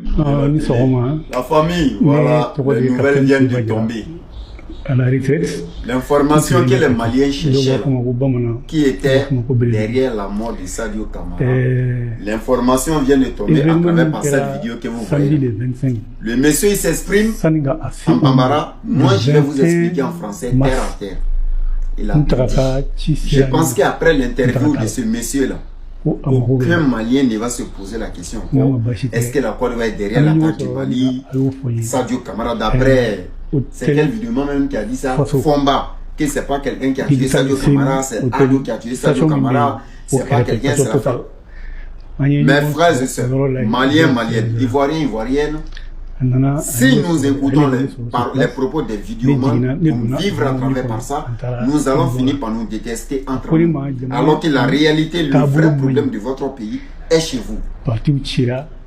La famille, voilà, les nouvelles viennent de tomber. À la retraite. L'information que les Maliens cherchaient, qui était derrière la mort de Sadio Camara, l'information vient de tomber à travers par cette vidéo que vous voyez. Le monsieur il s'exprime en bambara, moi je vais vous expliquer en français terre à terre. Il a dit. Je pense qu'après l'interview de ce monsieur-là, aucun Malien ne va se poser la question. Est-ce que la Côte va être derrière l'attaque du Mali? Sadio Camara, d'après, c'est quel vidéo même qui a dit ça? Fomba, que c'est pas quelqu'un qui a tué Sadio Camara, c'est Ado qui a tué Sadio Camara, c'est pas quelqu'un, c'est la femme. Mes frères et sœurs, Maliens, Maliennes, Ivoiriens, Ivoiriennes, si nous écoutons les propos des vidéos, pour vivre à travers par ça, nous allons finir par nous détester entre nous. Alors que la réalité, le vrai problème de votre pays est chez vous.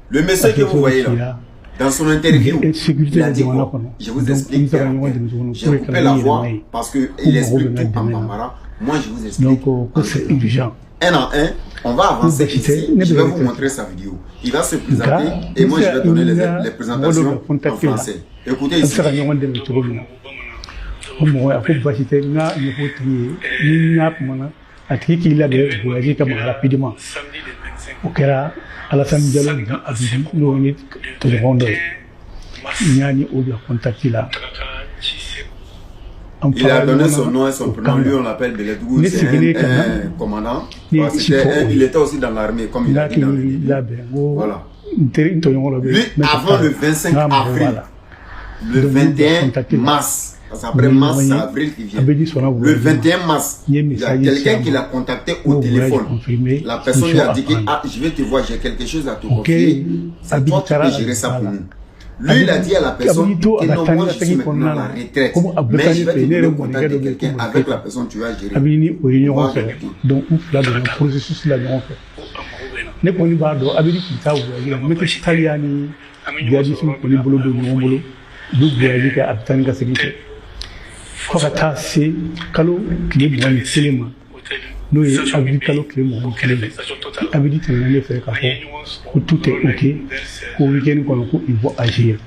Le monsieur que vous voyez là, dans son interview, il a dit quoi? Je vous explique. J'ai coupé la voix parce qu'il explique tout en bambara. Moi, je vous explique. Donc, c'est urgent. Un en un, on va avancer ici. Je vais vous montrer sa vidéo. Il va se présenter et moi, je vais donner les présentations en français. Écoutez ici. Alassane Diallo Abidi Loni Tojondo Nyani Obi a contacté là. Il a donné son nom et son prénom. Lui, on l'appelle Beledou. C'est un commandant. Il était aussi dans l'armée, comme il a dit dans le vidéo. Voilà. Lui, avant le 25 avril, le 21 mars, parce qu'après mars, c'est avril qui vient. Le 21 mars, il y a quelqu'un qui l'a contacté au téléphone. La personne lui a dit que je vais te voir, j'ai quelque chose à te confier. C'est toi qui peux gérer ça pour nous. Lui, il a dit à la personne que non, moi je suis maintenant à la retraite, mais je vais te donner le contact de quelqu'un avec la personne tu vas gérer. Donc, là, dans le processus, là, on fait. Ne koni ba do abidi kita wuya ne ko italiani biadi sun ko ni bolo do ngolo du biadi ka abtan ga sigite ko ka ta se kalo kile mo ni silima no ye abidi kalo kile mo kile abidi tan ne fe ka ko tout est OK ko weekend ko ko il faut agir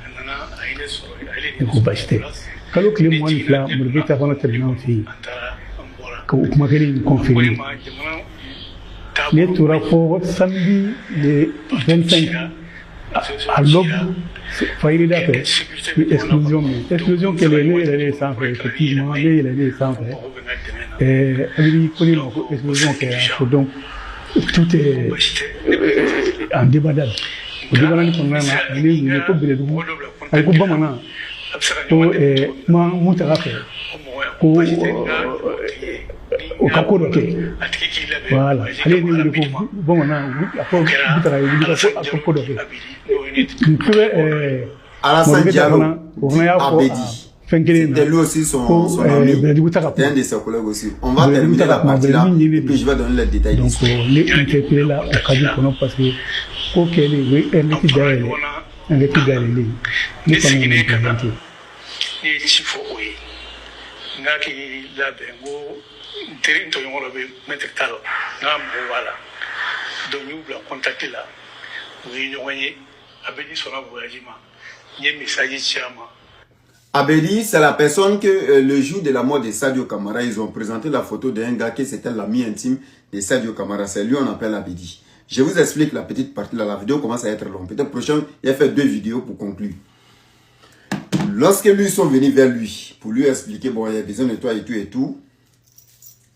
ko bashte kalo kile mo ni fla mo be ta kono terminal fi ko kuma kene confirmer les tours pour samedi le 25 à l'aube, il y a une explosion qui est née sans faire, effectivement, elle est née sans faire. Et il y a une explosion qui est donc tout est en débandade. Au débandade, on a une coupe de l'eau, avec un bon moment. Pour monter à faire. Au Capo, voilà. Allez, bon, on a Alassane Diallo Abedi. C'était lui aussi son ami. C'était un de ses collègues aussi. On va terminer la partie là et puis je vais donner les détails. Donc, les interpellés là, au cas où parce que, ok, un équipe derrière, nous sommes représentés. Ngaki la bengo terrain to yongolo be mettre talo ngam voilà donc nous la contacter là oui nyonye abedi sona voyagima nye message chama. Abedi, c'est la personne que le jour de la mort de Sadio Camara, ils ont présenté la photo d'un gars qui c'était l'ami intime de Sadio Camara. C'est lui on appelle Abedi. Je vous explique la petite partie là, la vidéo commence à être longue. Peut-être prochain, il a fait 2 vidéos pour conclure. Lorsque lui sont venus vers lui, pour lui expliquer, bon, il y a besoin de toi et tout,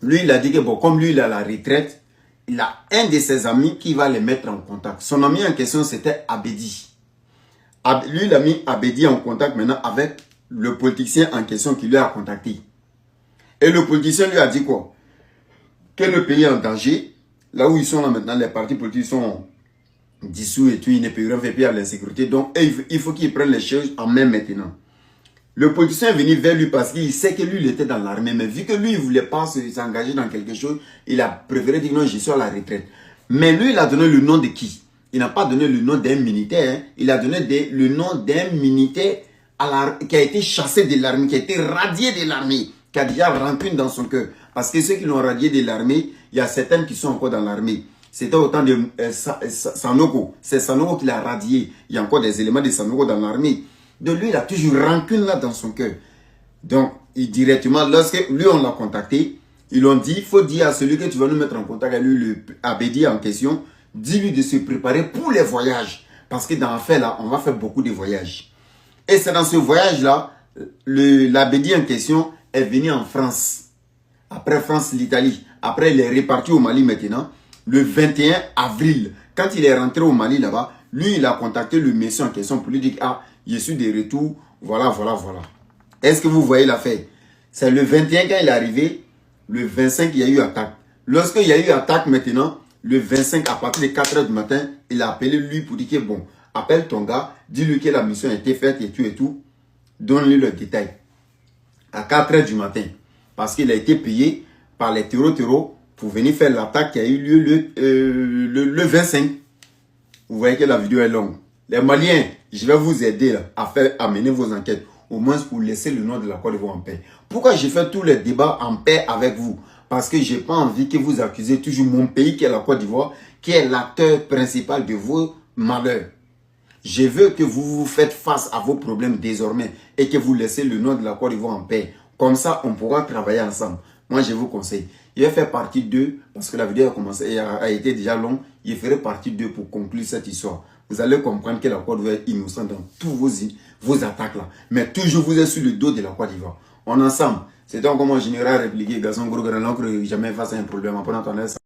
lui, il a dit que, bon, comme lui, il est à la retraite, il a un de ses amis qui va les mettre en contact. Son ami en question, c'était Abedi. Lui, il a mis Abedi en contact maintenant avec le politicien en question qui lui a contacté. Et le politicien lui a dit quoi? Que le pays est en danger. Là où ils sont là maintenant, les partis politiques sont dissous et tout, ils ne peuvent rien faire à l'insécurité. Donc, il faut qu'ils prennent les choses en main maintenant. Le politicien est venu vers lui parce qu'il sait que lui, il était dans l'armée. Mais vu que lui, il ne voulait pas s'engager dans quelque chose, il a préféré dire non, je suis à la retraite. Mais lui, il a donné le nom de qui? Il n'a pas donné le nom d'un militaire. Hein. Il a donné le nom d'un militaire qui a été chassé de l'armée, qui a été radié de l'armée, qui a déjà rancune dans son cœur. Parce que ceux qui l'ont radié de l'armée, il y a certains qui sont encore dans l'armée. C'était au temps de Sanoko. C'est Sanoko qui l'a radié. Il y a encore des éléments de Sanoko dans l'armée. Donc lui, il a toujours rancune là dans son cœur. Donc, directement, lorsque lui, on l'a contacté, ils l'ont dit, il faut dire à celui que tu vas nous mettre en contact avec lui, le Abedi en question, dis-lui de se préparer pour les voyages. Parce que dans l'affaire là, on va faire beaucoup de voyages. Et c'est dans ce voyage-là, l'Abedi en question est venu en France. Après France, l'Italie. Après, il est reparti au Mali maintenant. Le 21 avril, quand il est rentré au Mali là-bas, lui, il a contacté le monsieur en question pour lui dire, ah, je suis de retour, voilà, voilà, voilà. Est-ce que vous voyez l'affaire? C'est le 21 quand il est arrivé, le 25, il y a eu attaque. Lorsqu'il y a eu attaque maintenant, le 25, à partir de 4 h du matin, il a appelé lui pour dire que bon, appelle ton gars, dis-lui que la mission a été faite et tout. Donne-lui le détail. À 4 h du matin. Parce qu'il a été payé par les terreaux pour venir faire l'attaque qui a eu lieu le 25. Vous voyez que la vidéo est longue. Les Maliens, je vais vous aider là, à mener vos enquêtes. Au moins pour laisser le nom de la Côte d'Ivoire en paix. Pourquoi j'ai fait tous les débats en paix avec vous? Parce que je n'ai pas envie que vous accusez toujours mon pays qui est la Côte d'Ivoire, qui est l'acteur principal de vos malheurs. Je veux que vous vous faites face à vos problèmes désormais et que vous laissez le nom de la Côte d'Ivoire en paix. Comme ça, on pourra travailler ensemble. Moi, je vous conseille. Je vais faire partie 2 parce que la vidéo a été déjà longue. Je ferai partie 2 pour conclure cette histoire. Vous allez comprendre que la Côte d'Ivoire est innocente dans tous vos attaques là. Mais toujours vous êtes sur le dos de la Côte d'Ivoire. On est ensemble. C'est donc comme un général répliqué, Gazon Gros Grand, jamais face à un problème.